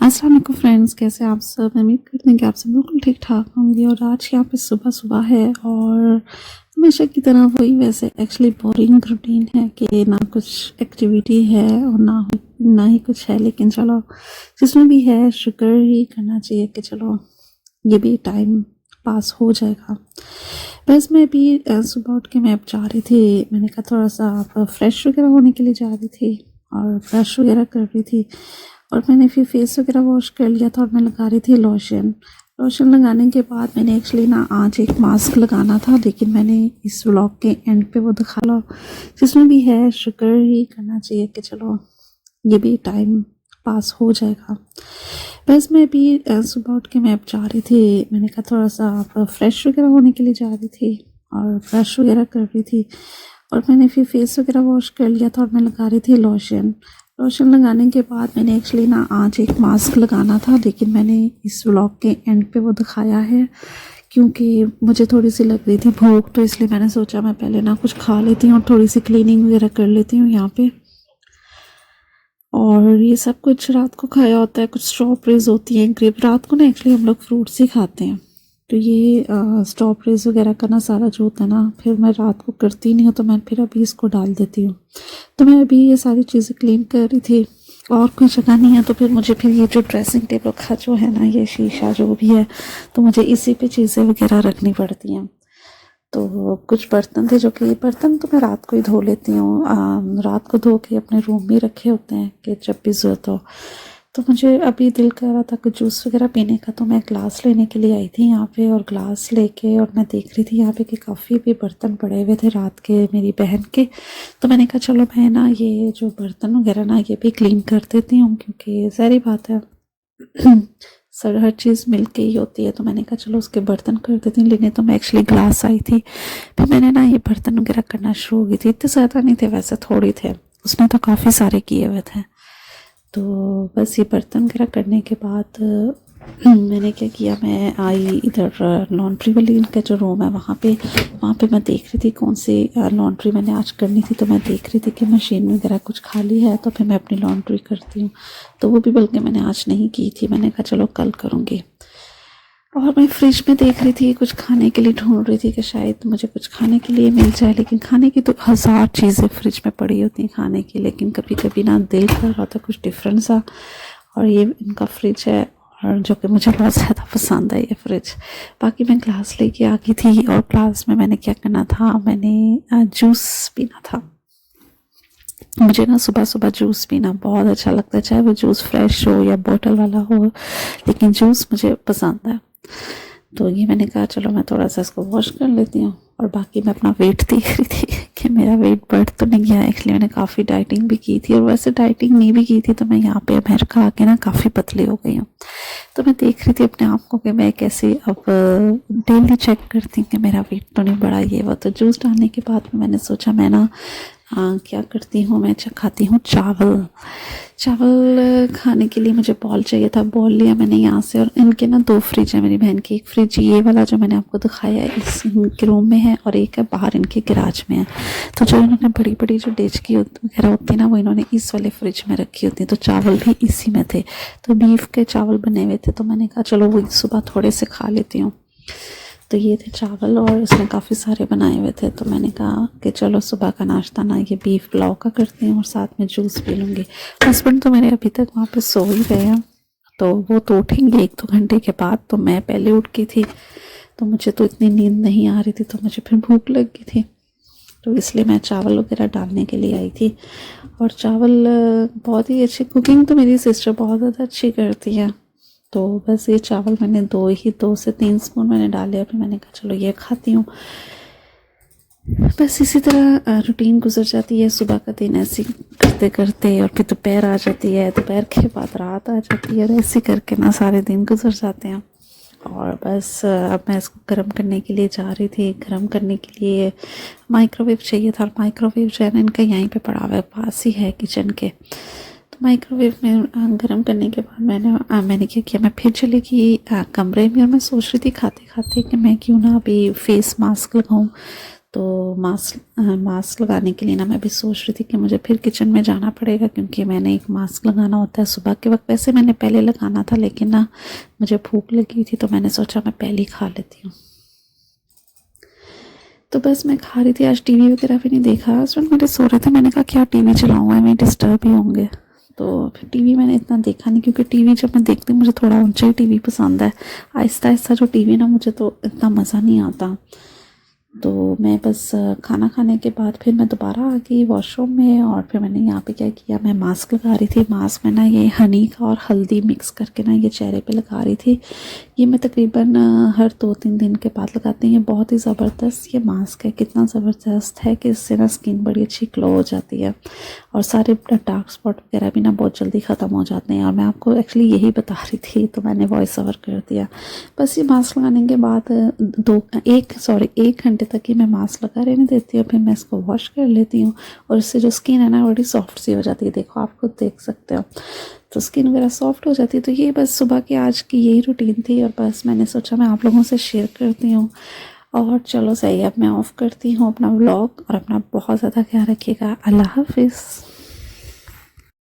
अस्सलाम वालेकुम फ्रेंड्स, कैसे आप सब। उम्मीद करते हैं कि आप सब बिल्कुल ठीक ठाक होंगे। और आज यहाँ पे सुबह सुबह है और हमेशा की तरह वही वैसे एक्चुअली बोरिंग रूटीन है कि ना कुछ एक्टिविटी है और ना ही कुछ है, लेकिन चलो जिसमें भी है शुक्र ही करना चाहिए कि चलो ये भी टाइम पास हो जाएगा। बस मैं अभी सुबह उठ के मैं अब जा रही थी, मैंने कहा थोड़ा सा फ्रेश वगैरह होने के लिए जा रही थी और ब्रश वगैरह कर रही थी और मैंने फिर फेस वगैरह वॉश कर लिया था और मैं लगा रही थी लोशन लगाने के बाद मैंने एक्चुअली ना आज एक मास्क लगाना था, लेकिन मैंने इस व्लॉग के एंड पे वो दिखा लो जिसमें भी है शुक्र ही करना चाहिए कि चलो ये भी टाइम पास हो जाएगा। बस मैं अभी सुबह उठ के मैं अब जा रही थी, मैंने कहा थोड़ा सा फ्रेश वगैरह होने के लिए जा रही थी और ब्रश वगैरह कर रही थी और मैंने फिर फेस वगैरह वॉश कर लिया था और मैं लगा रही थी लोशन लगाने के बाद मैंने एक्चुअली ना आज एक मास्क लगाना था, लेकिन मैंने इस व्लॉग के एंड पे वो दिखाया है क्योंकि मुझे थोड़ी सी लग रही थी भूख, तो इसलिए मैंने सोचा मैं पहले ना कुछ खा लेती हूँ और थोड़ी सी क्लीनिंग वगैरह कर लेती हूँ यहाँ पे। और ये सब कुछ रात को खाया होता है, कुछ स्ट्रॉबेरीज होती हैं, ग्रेप रात को ना एक्चुअली हम लोग फ्रूट्स ही खाते हैं, तो ये स्ट्रॉबेरीज वगैरह का ना सारा जो होता है ना फिर मैं रात को करती नहीं हूँ, तो मैं फिर अभी इसको डाल देती हूँ। तो मैं अभी ये सारी चीज़ें क्लीन कर रही थी और कोई जगह नहीं है, तो फिर मुझे फिर ये जो ड्रेसिंग टेबल का जो है ना ये शीशा जो भी है तो मुझे इसी पे चीज़ें वगैरह रखनी पड़ती हैं। तो कुछ बर्तन थे जो कि बर्तन तो मैं रात को ही धो लेती हूँ, रात को धो के अपने रूम में रखे होते हैं कि जब भी ज़रूरत हो। तो मुझे अभी दिल कर रहा था कुछ जूस वगैरह पीने का, तो मैं ग्लास लेने के लिए आई थी यहाँ पे और ग्लास लेके और मैं देख रही थी यहाँ पे कि काफ़ी भी बर्तन पड़े हुए थे रात के मेरी बहन के। तो मैंने कहा चलो मैं ना ये जो बर्तन वगैरह ना ये भी क्लीन कर देती हूँ, क्योंकि सारी बात है सर हर चीज़ मिल के ही होती है। तो मैंने कहा चलो उसके बर्तन कर देती हूँ, लेने तो मैं एक्चुअली ग्लास आई थी, फिर मैंने ना ये बर्तन वगैरह करना शुरू की थी। इतने ज़्यादा नहीं थे वैसे, थोड़ी थे, उसने तो काफ़ी सारे किए हुए थे। तो बस ये बर्तन वगैरह करने के बाद मैंने क्या किया, मैं आई इधर लॉन्ड्री वाली का जो रूम है वहाँ पे मैं देख रही थी कौन सी लॉन्ड्री मैंने आज करनी थी। तो मैं देख रही थी कि मशीन वगैरह कुछ खाली है, तो फिर मैं अपनी लॉन्ड्री करती हूँ। तो वो भी बल्कि मैंने आज नहीं की थी, मैंने कहा चलो कल करूँगी। और मैं फ्रिज में देख रही थी कुछ खाने के लिए, ढूंढ रही थी कि शायद मुझे कुछ खाने के लिए मिल जाए, लेकिन खाने की तो हज़ार चीज़ें फ्रिज में पड़ी होती हैं खाने की, लेकिन कभी कभी ना दिल कर रहा था कुछ डिफरेंट सा। और ये इनका फ्रिज है और जो कि मुझे बहुत ज़्यादा पसंद है ये फ्रिज। बाकी मैं ग्लास लेके आ गई थी और ग्लास में मैंने क्या करना था, मैंने जूस पीना था। मुझे ना सुबह सुबह जूस पीना बहुत अच्छा लगता है, चाहे वो जूस फ्रेश हो या बोतल वाला हो, लेकिन जूस मुझे पसंद है। तो ये मैंने कहा चलो मैं थोड़ा सा इसको वॉश कर लेती हूँ। और बाकी मैं अपना वेट देख रही थी कि मेरा वेट बढ़ तो नहीं गया। एक्चुअली मैंने काफ़ी डाइटिंग भी की थी, और वैसे डाइटिंग नहीं भी की थी तो मैं यहाँ पे अमेरिका आके ना काफ़ी पतली हो गई हूँ। तो मैं देख रही थी अपने आप को कि मैं कैसे अब डेली चेक करती हूँ कि मेरा वेट तो नहीं बढ़ा ये वो। तो जूस डालने के बाद में मैंने सोचा मैं ना क्या करती हूँ, मैं खाती हूँ चावल खाने के लिए मुझे बॉल चाहिए था। बॉल लिया मैंने यहाँ से, और इनके ना दो फ्रिज है मेरी बहन की। एक फ्रिज ये वाला जो मैंने आपको दिखाया है इस इनके रूम में है, और एक है बाहर इनके गैराज में है। तो जो इन्होंने बड़ी बड़ी जो डेचकी वगैरह होती है ना वो इन्होंने इस वाले फ्रिज में रखी होती है। तो चावल भी इसी में थे, तो बीफ के चावल बने हुए थे, तो मैंने कहा चलो वही सुबह थोड़े से खा लेती हूँ। तो ये थे चावल और उसने काफ़ी सारे बनाए हुए थे। तो मैंने कहा कि चलो सुबह का नाश्ता ना ये बीफ पुलाव का करती हूँ और साथ में जूस पी लूँगी। हस्बैंड तो मेरे अभी तक वहाँ पे सो ही रहे हैं, तो वो तो उठेंगे 1-2 घंटे के बाद। तो मैं पहले उठ गई थी, तो मुझे तो इतनी नींद नहीं आ रही थी, तो मुझे फिर भूख लग गई थी, तो इसलिए मैं चावल वगैरह डालने के लिए आई थी। और चावल बहुत ही अच्छी कुकिंग तो मेरी सिस्टर बहुत ज़्यादा अच्छी करती है। तो बस ये चावल मैंने 2 से 3 स्पून मैंने डाले, फिर मैंने कहा चलो ये खाती हूँ। बस इसी तरह रूटीन गुजर जाती है सुबह का दिन, ऐसे करते करते, और फिर दोपहर आ जाती है, दोपहर के बाद रात आ जाती है, और ऐसे करके ना सारे दिन गुजर जाते हैं। और बस अब मैं इसको गर्म करने के लिए जा रही थी। गर्म करने के लिए माइक्रोवेव चाहिए था, और माइक्रोवेव जो है ना इनका यहीं पे पड़ा हुआ है, पास ही है किचन के। तो माइक्रोवेव में गर्म करने के बाद मैंने क्या किया, मैं फिर चली गई कमरे में, और मैं सोच रही थी खाते खाते कि मैं क्यों ना अभी फेस मास्क लगाऊं। तो मास्क लगाने के लिए ना मैं भी सोच रही थी कि मुझे फिर किचन में जाना पड़ेगा, क्योंकि मैंने एक मास्क लगाना होता है सुबह के वक्त। वैसे मैंने पहले लगाना था, लेकिन ना मुझे भूख लगी थी तो मैंने सोचा मैं पहले ही खा लेती हूँ। तो बस मैं खा रही थी, आज टीवी वगैरह भी नहीं देखा। हस्बैंड मेरे सो रहे थे, मैंने कहा क्या टीवी चलाऊँगा, मैं डिस्टर्ब ही होंगे। तो फिर टीवी मैंने इतना देखा नहीं, क्योंकि टीवी जब मैं देखती हूँ मुझे थोड़ा ऊंचा ही टीवी पसंद है। आहिस्ता आहिस्ता जो टीवी ना मुझे तो इतना मज़ा नहीं आता। तो मैं बस खाना खाने के बाद फिर मैं दोबारा आ गई वॉशरूम में, और फिर मैंने यहाँ पे क्या किया, मैं मास्क लगा रही थी। मास्क में ना ये हनी का और हल्दी मिक्स करके ना ये चेहरे पे लगा रही थी। ये मैं तकरीबन हर 2-3 दिन के बाद लगाती हूँ। ये बहुत ही ज़बरदस्त ये मास्क है, कितना ज़बरदस्त है कि इससे ना स्किन बड़ी अच्छी ग्लो हो जाती है, और सारे डार्क स्पॉट वगैरह भी ना बहुत जल्दी ख़त्म हो जाते हैं। और मैं आपको एक्चुअली यही बता रही थी, तो मैंने वॉइस ओवर कर दिया। बस ये मास्क लगाने के बाद 1 घंटे तक ही मैं मास्क लगा रहने देती हूँ, फिर मैं इसको वॉश कर लेती हूँ, और इससे जो स्किन है ना बड़ी सॉफ्ट सी हो जाती है। देखो आप खुद देख सकते हो, तो स्किन वगैरह सॉफ्ट हो जाती है। तो ये बस सुबह की आज की यही रूटीन थी, और बस मैंने सोचा मैं आप लोगों से शेयर करती हूँ। और चलो सही है, अब मैं ऑफ़ करती हूँ अपना व्लॉग, और अपना बहुत ज़्यादा ख्याल रखिएगा। अल्लाह हाफिज़।